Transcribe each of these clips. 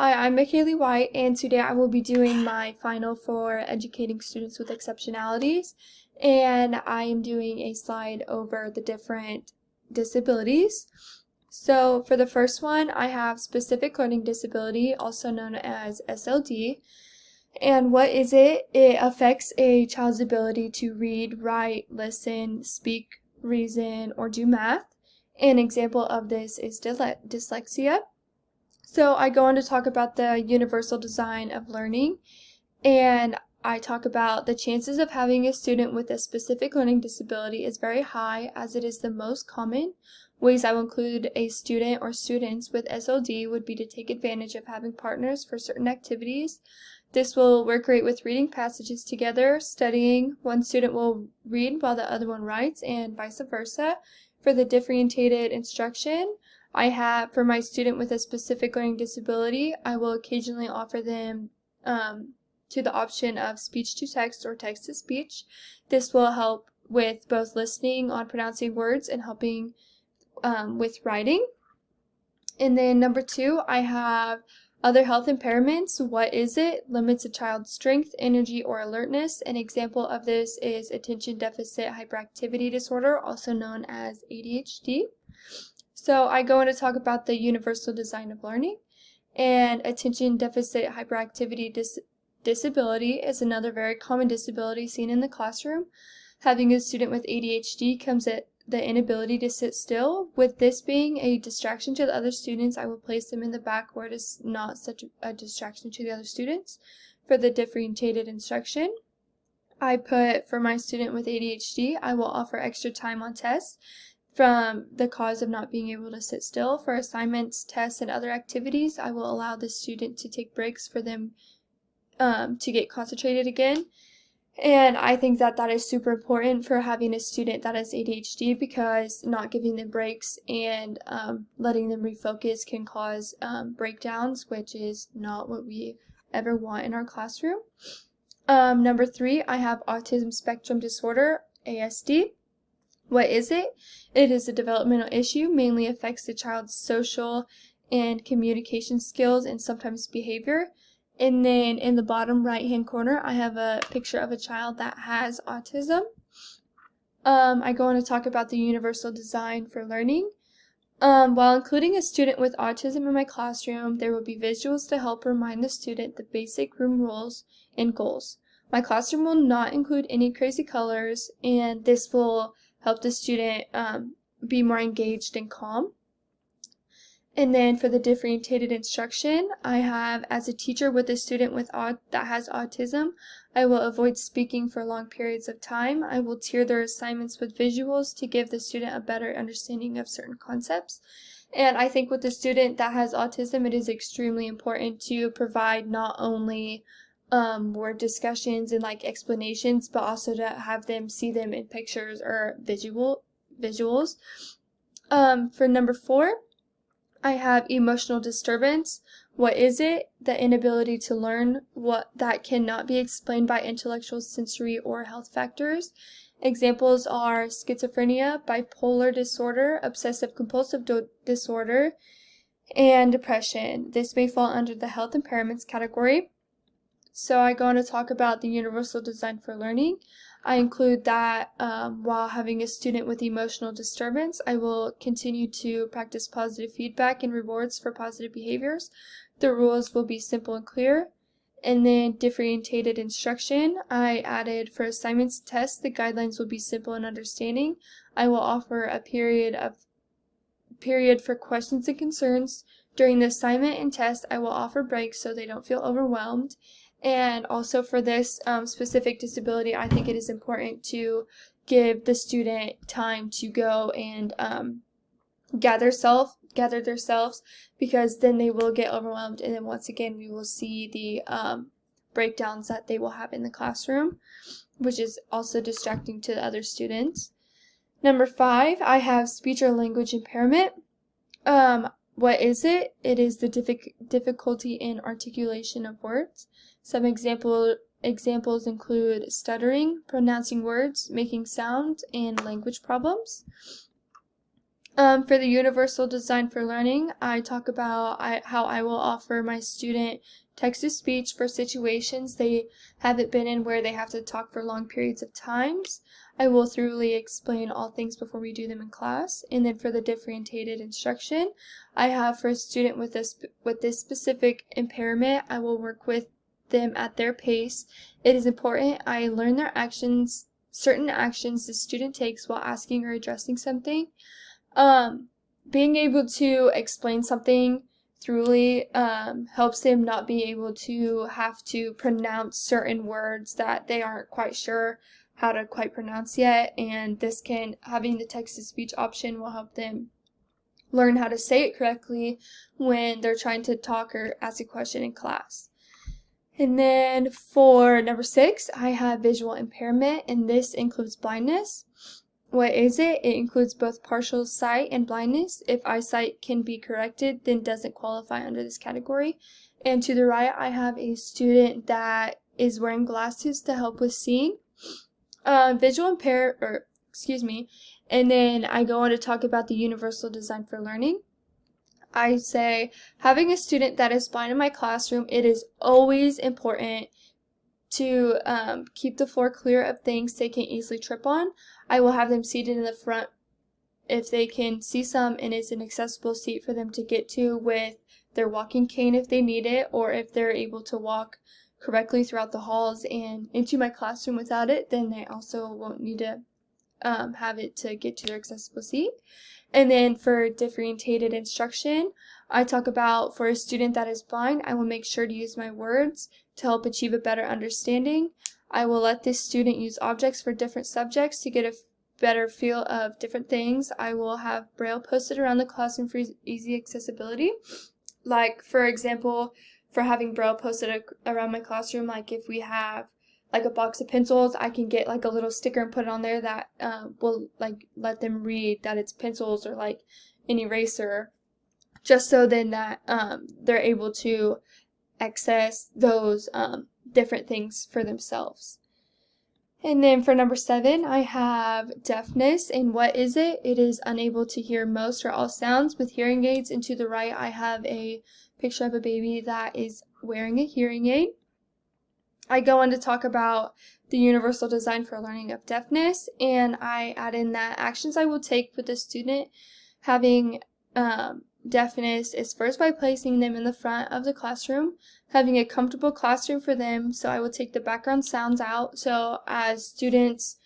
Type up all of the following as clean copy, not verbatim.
Hi, I'm McKaylee White, and today I will be doing my final for educating students with exceptionalities, and I am doing a slide over the different disabilities. So for the first one, I have specific learning disability, also known as SLD. And what is it? It affects a child's ability to read, write, listen, speak, reason, or do math. An example of this is dyslexia. So I go on to talk about the universal design of learning, and I talk about the chances of having a student with a specific learning disability is very high, as it is the most common. Ways I will include a student or students with SLD would be to take advantage of having partners for certain activities. This will work great with reading passages together, studying. One student will read while the other one writes, and vice versa. For the differentiated instruction, for my student with a specific learning disability, I will occasionally offer them to the option of speech to text or text to speech. This will help with both listening on pronouncing words and helping with writing. And then number 2, I have other health impairments. What is it? Limits a child's strength, energy, or alertness. An example of this is attention deficit hyperactivity disorder, also known as ADHD. So I go on to talk about the universal design of learning, and attention deficit hyperactivity disability is another very common disability seen in the classroom. Having a student with ADHD comes at the inability to sit still. With this being a distraction to the other students, I will place them in the back where it is not such a distraction to the other students. For the differentiated instruction, I put for my student with ADHD, I will offer extra time on tests from the cause of not being able to sit still. For assignments, tests, and other activities, I will allow the student to take breaks for them to get concentrated again. And I think that that is super important for having a student that has ADHD, because not giving them breaks and letting them refocus can cause breakdowns, which is not what we ever want in our classroom. Number 3, I have autism spectrum disorder, ASD. What is it? It is a developmental issue, mainly affects the child's social and communication skills and sometimes behavior. And then in the bottom right-hand corner, I have a picture of a child that has autism. I go on to talk about the universal design for learning. While including a student with autism in my classroom, there will be visuals to help remind the student the basic room rules and goals. My classroom will not include any crazy colors, and this will help the student be more engaged and calm. And then for the differentiated instruction, I have, as a teacher with a student that has autism, I will avoid speaking for long periods of time. I will tier their assignments with visuals to give the student a better understanding of certain concepts. And I think with the student that has autism, it is extremely important to provide not only word discussions and like explanations, but also to have them see them in pictures or visuals. For number 4, I have emotional disturbance. What is it? The inability to learn what that cannot be explained by intellectual, sensory, or health factors. Examples are schizophrenia, bipolar disorder, obsessive compulsive disorder, and depression. This may fall under the health impairments category. So I go on to talk about the universal design for learning. I include that while having a student with emotional disturbance, I will continue to practice positive feedback and rewards for positive behaviors. The rules will be simple and clear. And then differentiated instruction, I added for assignments and tests, the guidelines will be simple and understanding. I will offer a period for questions and concerns. During the assignment and test, I will offer breaks so they don't feel overwhelmed. And also for this specific disability, I think it is important to give the student time to go and gather themselves, because then they will get overwhelmed, and then once again we will see the breakdowns that they will have in the classroom, which is also distracting to the other students. Number 5, I have speech or language impairment. What is it? It is the difficulty in articulation of words. Some examples include stuttering, pronouncing words, making sounds, and language problems. For the universal design for learning, I talk about how I will offer my student text-to-speech for situations they haven't been in where they have to talk for long periods of times. I will thoroughly explain all things before we do them in class. And then for the differentiated instruction, I have for a student with this specific impairment, I will work with them at their pace. It is important I learn their actions, certain actions the student takes while asking or addressing something. Being able to explain something thoroughly helps them not be able to have to pronounce certain words that they aren't quite sure how to quite pronounce yet, and having the text-to-speech option will help them learn how to say it correctly when they're trying to talk or ask a question in class. And then for number 6, I have visual impairment, and this includes blindness. What is it? It includes both partial sight and blindness. If eyesight can be corrected, then doesn't qualify under this category. And to the right, I have a student that is wearing glasses to help with seeing. And then I go on to talk about the universal design for learning. I say, having a student that is blind in my classroom, it is always important to keep the floor clear of things they can easily trip on. I will have them seated in the front if they can see some, and it's an accessible seat for them to get to with their walking cane if they need it, or if they're able to walk correctly throughout the halls and into my classroom without it, then they also won't need to have it to get to their accessible seat. And then for differentiated instruction, I talk about for a student that is blind, I will make sure to use my words to help achieve a better understanding. I will let this student use objects for different subjects to get a better feel of different things. I will have Braille posted around the classroom for easy accessibility. Like, for example, for having Braille posted around my classroom, like if we have like a box of pencils, I can get like a little sticker and put it on there that will like let them read that it's pencils, or like an eraser, just so then that they're able to access those different things for themselves. And then for number 7, I have deafness. And what is it? It is unable to hear most or all sounds with hearing aids. And to the right, I have a picture of a baby that is wearing a hearing aid. I go on to talk about the universal design for learning of deafness, and I add in that actions I will take with the student having deafness is first by placing them in the front of the classroom, having a comfortable classroom for them, so I will take the background sounds out, so as students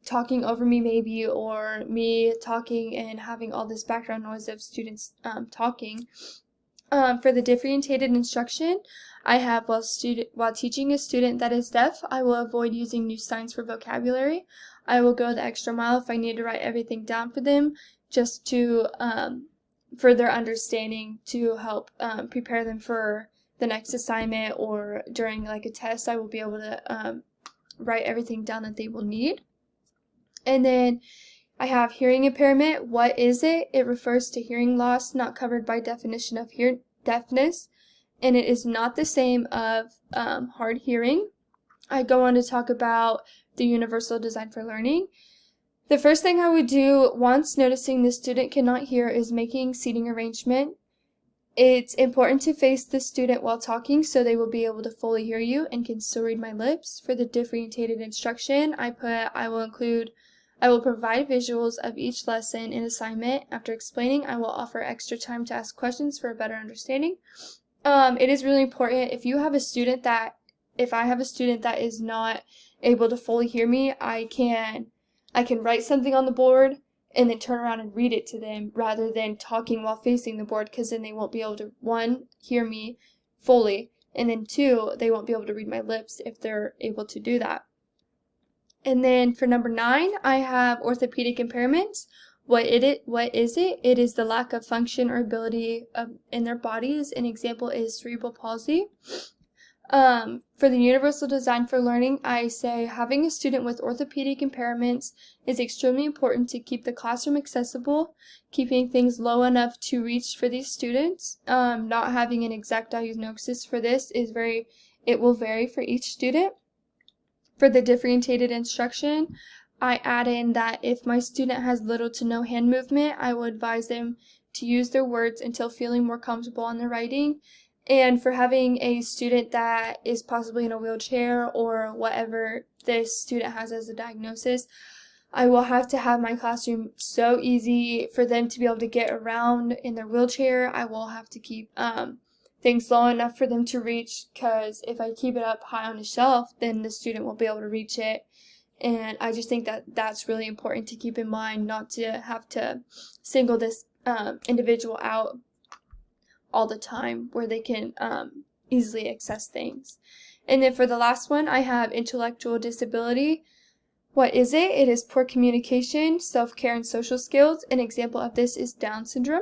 talking over me maybe, or me talking and having all this background noise of students talking. For the differentiated instruction, I have while teaching a student that is deaf, I will avoid using new signs for vocabulary. I will go the extra mile if I need to write everything down for them, just to for their understanding, to help prepare them for the next assignment, or during like a test, I will be able to write everything down that they will need. And then I have hearing impairment. What is it? It refers to hearing loss not covered by definition of deafness, and it is not the same of hard hearing. I go on to talk about the universal design for learning. The first thing I would do once noticing the student cannot hear is making seating arrangement. It's important to face the student while talking so they will be able to fully hear you and can still read my lips. For the differentiated instruction, I will provide visuals of each lesson and assignment. After explaining, I will offer extra time to ask questions for a better understanding. It is really important if I have a student that is not able to fully hear me, I can write something on the board and then turn around and read it to them rather than talking while facing the board, because then they won't be able to, 1, hear me fully, and then 2, they won't be able to read my lips if they're able to do that. And then for number 9, I have orthopedic impairments. What is it? It is the lack of function or ability in their bodies. An example is cerebral palsy. For the universal design for learning, I say having a student with orthopedic impairments is extremely important to keep the classroom accessible, keeping things low enough to reach for these students. Not having an exact diagnosis for this it will vary for each student. For the differentiated instruction, I add in that if my student has little to no hand movement, I will advise them to use their words until feeling more comfortable on their writing. And for having a student that is possibly in a wheelchair or whatever this student has as a diagnosis, I will have to have my classroom so easy for them to be able to get around in their wheelchair. I will have to keep things low enough for them to reach, because if I keep it up high on a shelf, then the student won't be able to reach it. And I just think that that's really important to keep in mind, not to have to single this individual out all the time, where they can easily access things. And then for the last one, I have intellectual disability. What is it? It is poor communication, self-care, and social skills. An example of this is Down syndrome.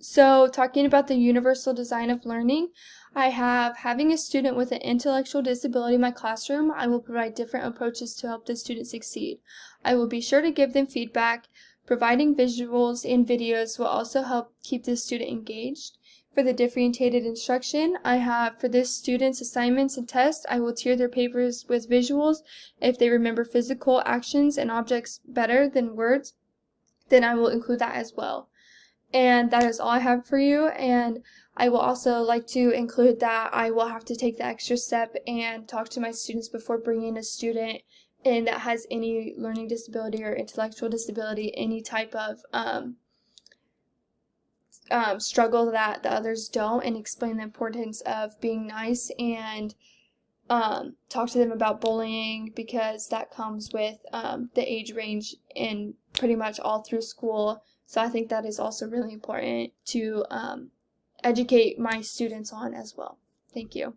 So talking about the universal design of learning, I have having a student with an intellectual disability in my classroom. I will provide different approaches to help the student succeed. I will be sure to give them feedback. Providing visuals and videos will also help keep the student engaged. For the differentiated instruction, I have for this student's assignments and tests, I will tier their papers with visuals. If they remember physical actions and objects better than words, then I will include that as well. And that is all I have for you. And I will also like to include that I will have to take the extra step and talk to my students before bringing a student in that has any learning disability or intellectual disability, any type of struggle that the others don't, and explain the importance of being nice, and talk to them about bullying, because that comes with the age range and pretty much all through school. So I think that is also really important to educate my students on as well. Thank you.